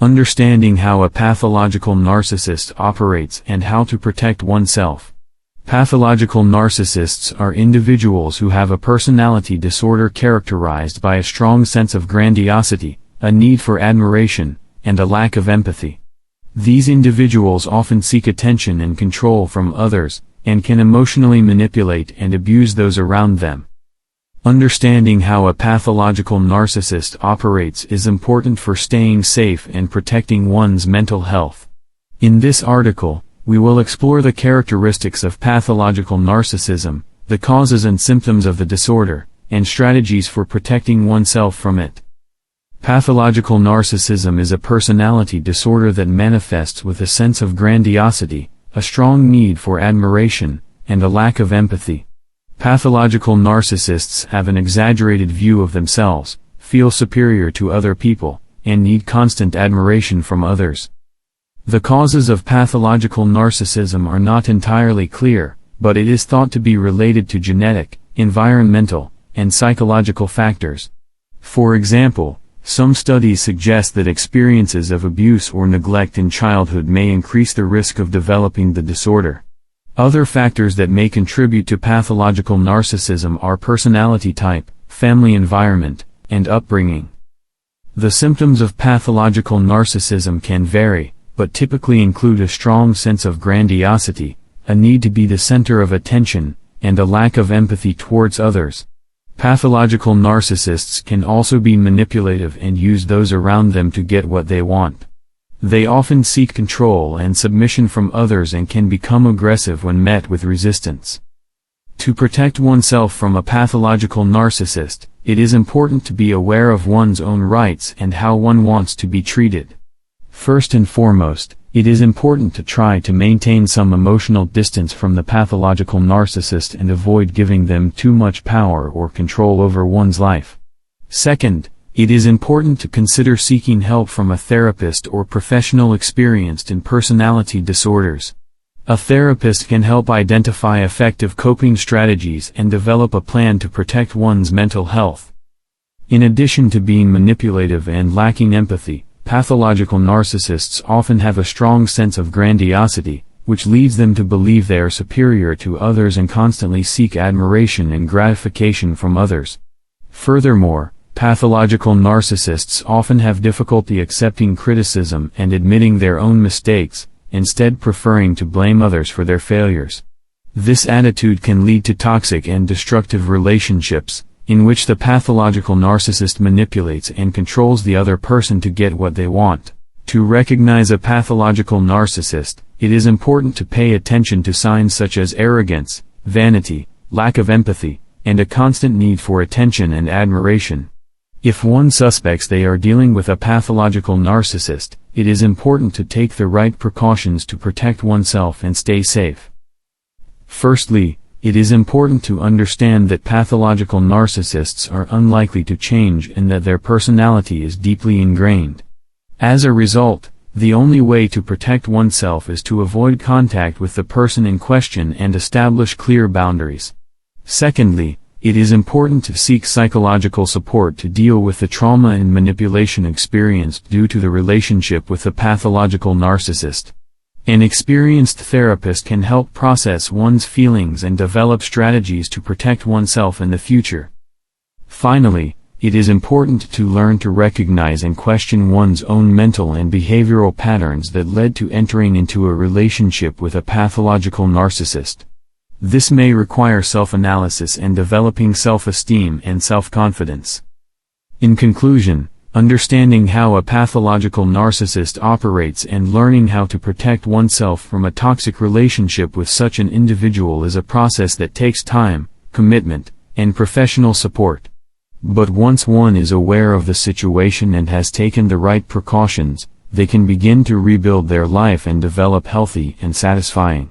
Understanding how a pathological narcissist operates and how to protect oneself. Pathological narcissists are individuals who have a personality disorder characterized by a strong sense of grandiosity, a need for admiration, and a lack of empathy. These individuals often seek attention and control from others, and can emotionally manipulate and abuse those around them. Understanding how a pathological narcissist operates is important for staying safe and protecting one's mental health. In this article, we will explore the characteristics of pathological narcissism, the causes and symptoms of the disorder, and strategies for protecting oneself from it. Pathological narcissism is a personality disorder that manifests with a sense of grandiosity, a strong need for admiration, and a lack of empathy. Pathological narcissists have an exaggerated view of themselves, feel superior to other people, and need constant admiration from others. The causes of pathological narcissism are not entirely clear, but it is thought to be related to genetic, environmental, and psychological factors. For example, some studies suggest that experiences of abuse or neglect in childhood may increase the risk of developing the disorder. Other factors that may contribute to pathological narcissism are personality type, family environment, and upbringing. The symptoms of pathological narcissism can vary, but typically include a strong sense of grandiosity, a need to be the center of attention, and a lack of empathy towards others. Pathological narcissists can also be manipulative and use those around them to get what they want. They often seek control and submission from others and can become aggressive when met with resistance. To protect oneself from a pathological narcissist, it is important to be aware of one's own rights and how one wants to be treated. First and foremost, it is important to try to maintain some emotional distance from the pathological narcissist and avoid giving them too much power or control over one's life. Second, it is important to consider seeking help from a therapist or professional experienced in personality disorders. A therapist can help identify effective coping strategies and develop a plan to protect one's mental health. In addition to being manipulative and lacking empathy, pathological narcissists often have a strong sense of grandiosity, which leads them to believe they are superior to others and constantly seek admiration and gratification from others. Furthermore, pathological narcissists often have difficulty accepting criticism and admitting their own mistakes, instead preferring to blame others for their failures. This attitude can lead to toxic and destructive relationships, in which the pathological narcissist manipulates and controls the other person to get what they want. To recognize a pathological narcissist, it is important to pay attention to signs such as arrogance, vanity, lack of empathy, and a constant need for attention and admiration. If one suspects they are dealing with a pathological narcissist, it is important to take the right precautions to protect oneself and stay safe. Firstly, it is important to understand that pathological narcissists are unlikely to change and that their personality is deeply ingrained. As a result, the only way to protect oneself is to avoid contact with the person in question and establish clear boundaries. Secondly, it is important to seek psychological support to deal with the trauma and manipulation experienced due to the relationship with the pathological narcissist. An experienced therapist can help process one's feelings and develop strategies to protect oneself in the future. Finally, it is important to learn to recognize and question one's own mental and behavioral patterns that led to entering into a relationship with a pathological narcissist. This may require self-analysis and developing self-esteem and self-confidence. In conclusion, understanding how a pathological narcissist operates and learning how to protect oneself from a toxic relationship with such an individual is a process that takes time, commitment, and professional support. But once one is aware of the situation and has taken the right precautions, they can begin to rebuild their life and develop healthy and satisfying